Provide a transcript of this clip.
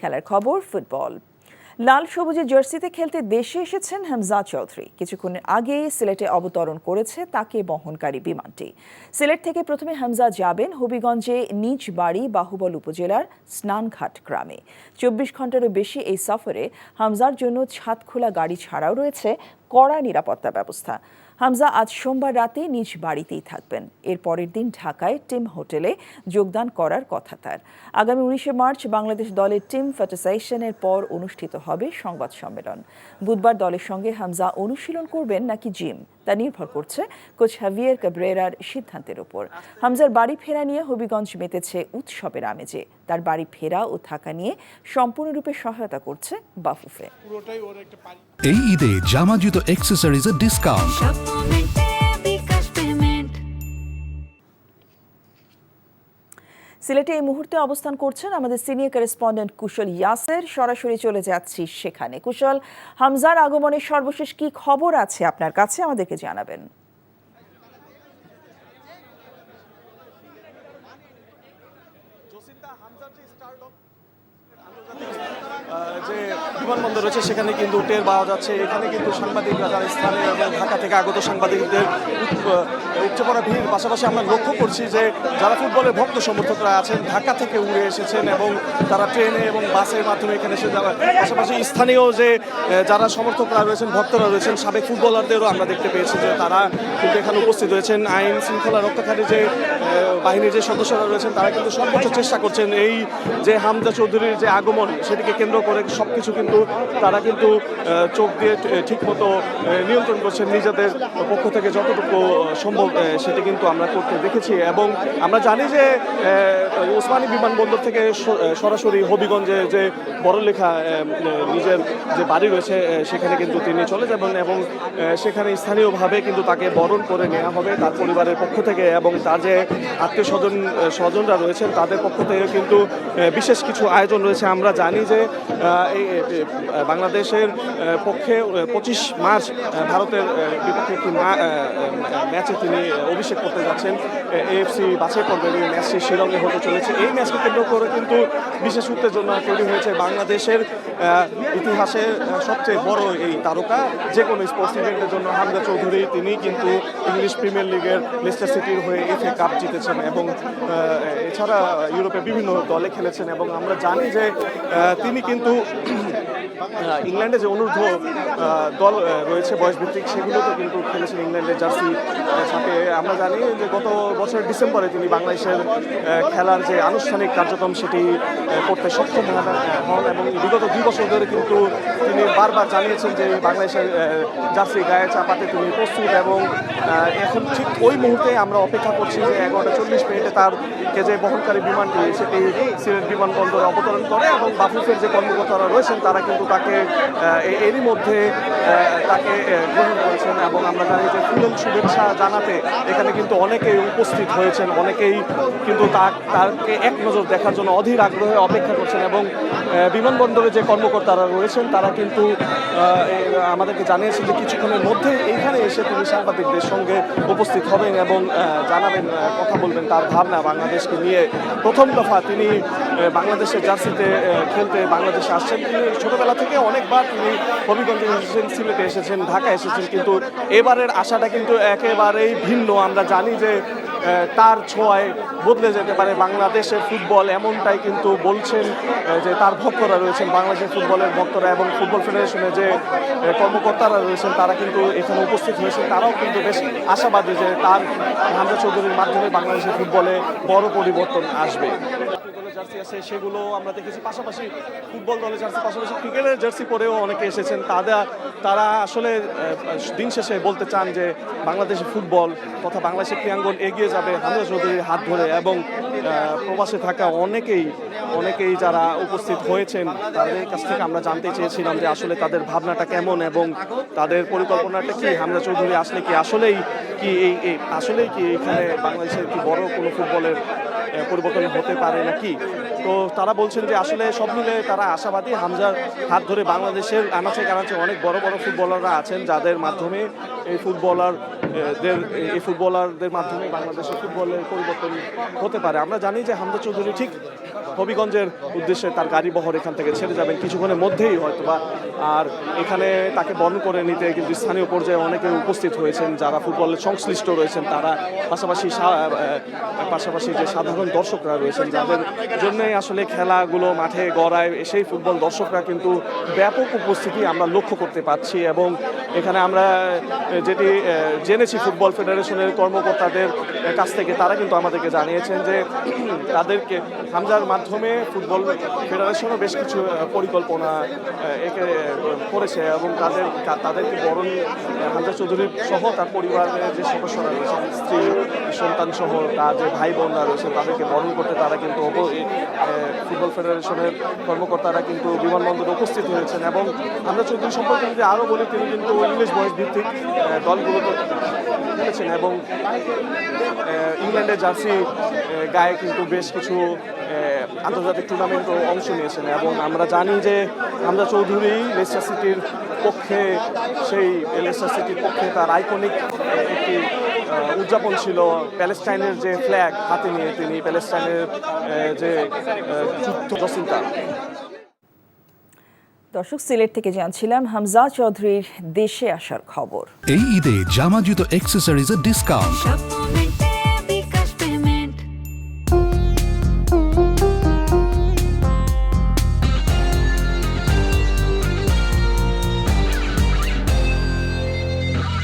খেলার খবর ফুটবল। লাল সবুজে জার্সিতে খেলতে দেশে এসেছেন হামজা চৌধুরী। কিছুক্ষণের আগেই সিলেটে অবতরণ করেছে তাকে বহনকারী বিমানটি। সিলেট থেকে প্রথমে হামজা যাবেন হবিগঞ্জে নিজ বাড়ি বাহুবল উপজেলার স্নানঘাট গ্রামে। 24 ঘন্টারও বেশি এই সফরে হামজার জন্য ছাদখোলা গাড়ি ছাড়াও রয়েছে কড়া নিরাপত্তা ব্যবস্থা। হামজা আজ সোমবার রাতে নিজ বাড়িতেই থাকবেন। এর পরের দিন ঢাকায় টিম হোটেলে যোগদান করার কথা তার। আগামী 19 মার্চ বাংলাদেশ দলের টিম ফটোসাইশনের পর অনুষ্ঠিত হবে সংবাদ সম্মেলন। বুধবার দলের সঙ্গে হামজা অনুশীলন করবেন নাকি জিম তা নির্ভর করছে কোচ হাভিয়ের ক্যাব্রেরার সিদ্ধান্তের উপর। হামজার বাড়ি ফেরা নিয়ে হবিগঞ্জ মেতেছে উৎসবের আমেজে। তার বাড়ি ফেরা ও থাকা নিয়ে সম্পূর্ণরূপে সহায়তা করছে বাফুফে। এই ঈদে জামা জুতো অ্যাক্সেসরিজের ডিসকাউন্ট। সিলেটে এই মুহূর্তে অবস্থান করছেন আমাদের সিনিয়র করেসপন্ডেন্ট কুশল ইয়াসের। সরাসরি চলে যাচ্ছি সেখানে। কুশল, হামজার আগমনের সর্বশেষ কি খবর আছে আপনার কাছে, আমাদেরকে জানাবেন। যে বিমানবন্দর রয়েছে সেখানে কিন্তু টের পাওয়া যাচ্ছে। এখানে কিন্তু সাংবাদিকরা যারা স্থানীয় এবং ঢাকা থেকে আগত সাংবাদিকদের উপচে পড়া ভিড়। পাশাপাশি আমরা লক্ষ্য করছি যে যারা ফুটবলের ভক্ত সমর্থকরা আছেন ঢাকা থেকে উড়ে এসেছেন এবং তারা ট্রেনে এবং বাসের মাধ্যমে এখানে এসে যাওয়ার পাশাপাশি স্থানীয় যে যারা সমর্থকরা রয়েছেন, ভক্তরা রয়েছেন, সাবেক ফুটবলারদেরও আমরা দেখতে পেয়েছি যে তারা কিন্তু এখানে উপস্থিত রয়েছেন। আইন শৃঙ্খলা রক্ষাকারী যে বাহিনীর যে সদস্যরা রয়েছেন তারা কিন্তু সর্বোচ্চ চেষ্টা করছেন এই যে হামজা চৌধুরীর যে আগমন সেটিকে কেন্দ্র করে সবকিছু কিন্তু তারা কিন্তু চোখ দিয়ে ঠিকমতো নিয়ন্ত্রণ করছেন। নিজেদের পক্ষ থেকে যতটুকু সম্ভব সেটি কিন্তু আমরা করতে দেখেছি এবং আমরা জানি যে ওসমানী বিমানবন্দর থেকে সরাসরি হবিগঞ্জে যে বড়লেখা নিজের যে বাড়ি রয়েছে সেখানে কিন্তু তিনি চলে যাবেন এবং সেখানে স্থানীয়ভাবে কিন্তু তাকে বরণ করে নেওয়া হবে তার পরিবারের পক্ষ থেকে এবং তার যে আত্মীয় স্বজনরা রয়েছেন তাদের পক্ষ থেকে কিন্তু বিশেষ কিছু আয়োজন রয়েছে। আমরা জানি যে বাংলাদেশের পক্ষে 25 মার্চ ভারতের বিপক্ষে একটি ম্যাচে তিনি অভিষেক করতে যাচ্ছেন। এএফসি বাছাই পর্বের এই ম্যাচটি শিলংয়ে হতে চলেছে। এই ম্যাচকে কেন্দ্র করে কিন্তু বিশেষ উত্তেজনা তৈরি হয়েছে। বাংলাদেশের ইতিহাসে সবচেয়ে বড় এই তারকা যে কোনো স্পোর্টস ইভেন্টের জন্য হামজা চৌধুরী তিনি কিন্তু ইংলিশ প্রিমিয়ার লিগের লেস্টার সিটির হয়ে FA কাপ জিতেছেন এবং এছাড়া ইউরোপে বিভিন্ন দলে খেলেছেন এবং আমরা জানি যে তিনি কিন্তু ইংল্যান্ডে যে অনূর্ধ্ব দল রয়েছে বয়সভিত্তিক সেগুলোতে কিন্তু খেলেছেন ইংল্যান্ডের জার্সি সাথে। আমরা জানি যে গত বছরের ডিসেম্বরে তিনি বাংলাদেশের খেলার যে আনুষ্ঠানিক কার্যক্রম সেটি করতে সক্ষম হন এবং বিগত 2 বছর ধরে কিন্তু তিনি বারবার জানিয়েছেন যে বাংলাদেশের জার্সি গায়ে চাপাতে তিনি প্রস্তুত এবং এখন ঠিক ওই মুহূর্তে আমরা অপেক্ষা করছি যে 11:40 তারকে যে বহনকারী বিমানটি সেটি সিলেট বিমানবন্দরে অবতরণ করে এবং বাফুফের যে কর্মকর্তারা রয়েছেন তারা কিন্তু তাকে এরই মধ্যে তাকে গ্রহণ করেছেন এবং আমরা জানি যে ফুলেল শুভেচ্ছা জানাতে এখানে কিন্তু অনেকেই উপস্থিত হয়েছেন। অনেকেই কিন্তু তাকে এক নজর দেখার জন্য অধীর আগ্রহে অপেক্ষা করছেন এবং বিমানবন্দরে যে কর্মকর্তারা রয়েছেন তারা কিন্তু আমাদেরকে জানিয়েছেন যে কিছুক্ষণের মধ্যে এইখানে এসে তিনি সাংবাদিকদের সঙ্গে উপস্থিত হবেন এবং জানাবেন, কথা বলবেন তার ভাবনা বাংলাদেশকে নিয়ে। প্রথম দফা তিনি বাংলাদেশের জার্সিতে খেলতে বাংলাদেশে আসছেন। তিনি ছোটবেলা থেকে অনেকবার তিনি হবিগঞ্জে এসেছেন, সিলেটে এসেছেন, ঢাকা এসেছেন, কিন্তু এবারের আশাটা কিন্তু একেবারেই ভিন্ন। আমরা জানি যে তার ছোঁয়ায় বদলে যেতে পারে বাংলাদেশের ফুটবল, এমনটাই কিন্তু বলছেন যে তার ভক্তরা রয়েছেন, বাংলাদেশের ফুটবলের ভক্তরা এবং ফুটবল ফেডারেশনের যে কর্মকর্তারা রয়েছেন তারা কিন্তু এখানে উপস্থিত হয়েছেন। তারাও কিন্তু বেশ আশাবাদী যে তার হামজা চৌধুরীর মাধ্যমে বাংলাদেশের ফুটবলে বড় পরিবর্তন আসবে। জার্সি আছে সেগুলো আমরা দেখেছি, পাশাপাশি ফুটবল দলের জার্সি পাশাপাশি ক্রিকেটের জার্সি পরেও অনেকে এসেছেন। তারা আসলে দিন শেষে বলতে চান যে বাংলাদেশের ফুটবল তথা বাংলাদেশের ক্রীড়াঙ্গন এগিয়ে যাবে হামজা চৌধুরীর হাত ধরে এবং প্রবাসে থাকা অনেকেই যারা উপস্থিত হয়েছেন তাদের কাছ থেকে আমরা জানতে চেয়েছিলাম যে আসলে তাদের ভাবনাটা কেমন এবং তাদের পরিকল্পনাটা কি। হামজা চৌধুরী আসলে কি আসলেই কি এখানে বাংলাদেশের কি বড় কোনো ফুটবলের পরিবর্তন হতে পারে নাকি। তো তারা বলছেন যে আসলে সব মিলে তারা আশাবাদী। হামজার হাত ধরে বাংলাদেশের আনাচে কানাচে অনেক বড় বড় ফুটবলাররা আছেন যাদের মাধ্যমে এই ফুটবলারদের মাধ্যমে বাংলাদেশের ফুটবলের পরিবর্তন হতে পারে। আমরা জানি যে হামজা চৌধুরী ঠিক হবিগঞ্জের উদ্দেশ্যে তার গাড়ি বহর এখান থেকে ছেড়ে যাবেন কিছুক্ষণের মধ্যেই হয়তোবা। আর এখানে তাকে বরণ করে নিতে কিন্তু স্থানীয় পর্যায়ে অনেকে উপস্থিত হয়েছেন, যারা ফুটবলের সংশ্লিষ্ট রয়েছেন তারা, পাশাপাশি যে সাধারণ দর্শকরা রয়েছেন, যাদের জন্যই আসলে খেলাগুলো মাঠে গড়ায় সেই ফুটবল দর্শকরা কিন্তু ব্যাপক উপস্থিতি আমরা লক্ষ্য করতে পারছি। এবং এখানে আমরা যেটি জেনেছি ফুটবল ফেডারেশনের কর্মকর্তাদের কাছ থেকে, তারা কিন্তু আমাদেরকে জানিয়েছেন যে তাদেরকে হামজার মাধ্যমে ফুটবল ফেডারেশনও বেশ কিছু পরিকল্পনা একে করেছে এবং তাদেরকে বরণ হামজা চৌধুরী সহ তার পরিবারের যে সদস্যরা রয়েছেন, স্ত্রী সন্তান সহ তার যে ভাই বোনরা রয়েছেন, তাদেরকে বরণ করতে তারা কিন্তু ফুটবল ফেডারেশনের কর্মকর্তারা কিন্তু বিমানবন্দরে উপস্থিত হয়েছেন। এবং হামজা চৌধুরী সম্পর্কে যদি আরও বলি, তিনি কিন্তু ইংলিশ বয়স ভিত্তিক দলগুলোতে খেলেছেন এবং ইংল্যান্ডের জার্সি গায়ে কিন্তু বেশ কিছু আন্তর্জাতিক টুর্নামেন্টও অংশ নিয়েছেন। এবং আমরা জানি যে হামজা চৌধুরী লেস্টার সিটির পক্ষে, সেই লেস্টার সিটির পক্ষে তার আইকনিক একটি উদযাপন ছিল প্যালেস্টাইনের যে ফ্ল্যাগ হাতে নিয়ে তিনি প্যালেস্টাইনের যে যুদ্ধ জসিন্তা। দর্শক, সিলেট থেকে জানছিলাম হামজা চৌধুরীর দেশে আসার খবর। এই ঈদে জামা জুতো অ্যাক্সেসরিজের ডিসকাউন্ট।